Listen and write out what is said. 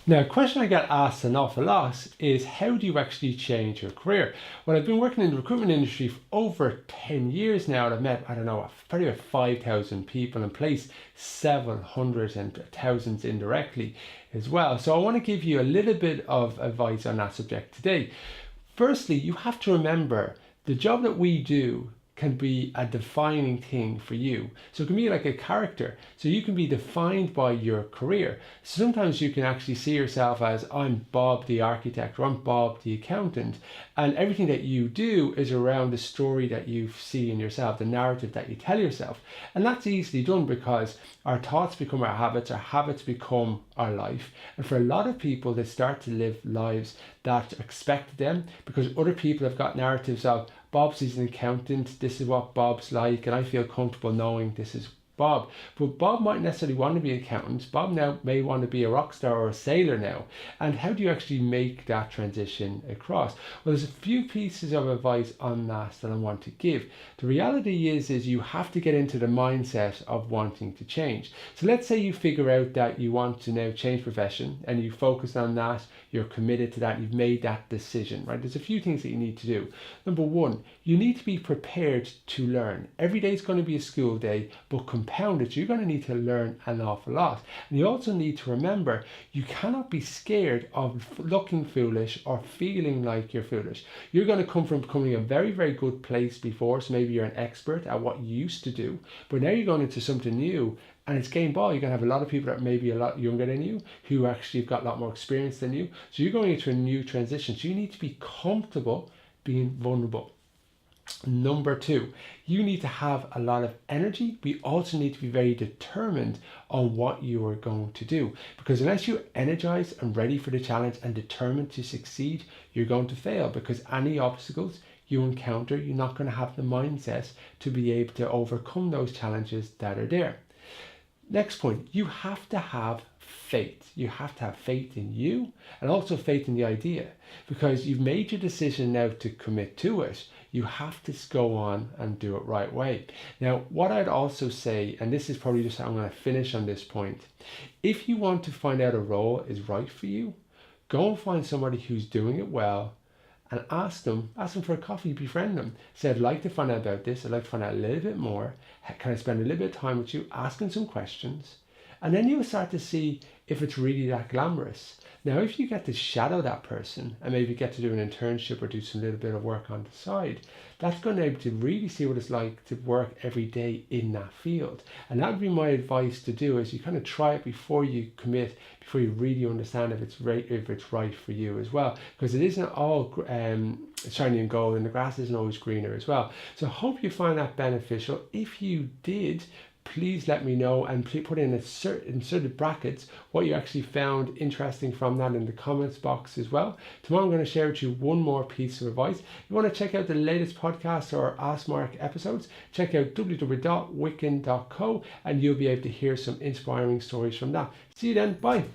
Now, a question I get asked an awful lot is how do you actually change your career? Well, I've been working in the recruitment industry for over 10 years now, and I've met, I don't know, probably about 5,000 people and placed several hundreds and thousands indirectly as well. So I want to give you a little bit of advice on that subject today. Firstly, you have to remember the job that we do can be a defining thing for you. So it can be like a character. So you can be defined by your career. Sometimes you can actually see yourself as I'm Bob the architect or I'm Bob the accountant. And everything that you do is around the story that you see in yourself, the narrative that you tell yourself. And that's easily done because our thoughts become our habits become our life. And for a lot of people, they start to live lives that expect them because other people have got narratives of Bob's is an accountant, this is what Bob's like, and I feel comfortable knowing this is Bob. But Bob might necessarily want to be an accountant. Bob now may want to be a rock star or a sailor now. And how do you actually make that transition across? Well, there's a few pieces of advice on that I want to give. The reality is you have to get into the mindset of wanting to change. So let's say you figure out that you want to now change profession and you focus on that, you're committed to that, you've made that decision, right? There's a few things that you need to do. Number one, you need to be prepared to learn. Every day is going to be a school day, but compound it, you're going to need to learn an awful lot. And you also need to remember, you cannot be scared of looking foolish or feeling like you're foolish. You're going to come from becoming a very, very good place before, so maybe you're an expert at what you used to do, but now you're going into something new and it's game ball. You're going to have a lot of people that may be a lot younger than you who actually have got a lot more experience than you. So you're going into a new transition. So you need to be comfortable being vulnerable. Number two, you need to have a lot of energy. We also need to be very determined on what you are going to do, because unless you're energized and ready for the challenge and determined to succeed, you're going to fail, because any obstacles you encounter, you're not going to have the mindset to be able to overcome those challenges that are there. Next point, you have to have faith. You have to have faith in you and also faith in the idea, because you've made your decision now to commit to it. You have to go on and do it right way. Now, what I'd also say, and this is probably just, I'm going to finish on this point. If you want to find out a role is right for you, go and find somebody who's doing it well and ask them for a coffee, befriend them. Say, I'd like to find out about this. I'd like to find out a little bit more. Can I spend a little bit of time with you asking some questions? And then you'll start to see if it's really that glamorous. Now, if you get to shadow that person and maybe get to do an internship or do some little bit of work on the side, that's going to be able to really see what it's like to work every day in that field. And that would be my advice to do, is you kind of try it before you commit, before you really understand if it's right for you as well. Because it isn't all shiny and gold, and the grass isn't always greener as well. So I hope you find that beneficial. If you did, please let me know, and please put in inserted brackets what you actually found interesting from that in the comments box as well. Tomorrow I'm going to share with you one more piece of advice. If you want to check out the latest podcast or Ask Mark episodes, check out www.wicken.co and you'll be able to hear some inspiring stories from that. See you then. Bye.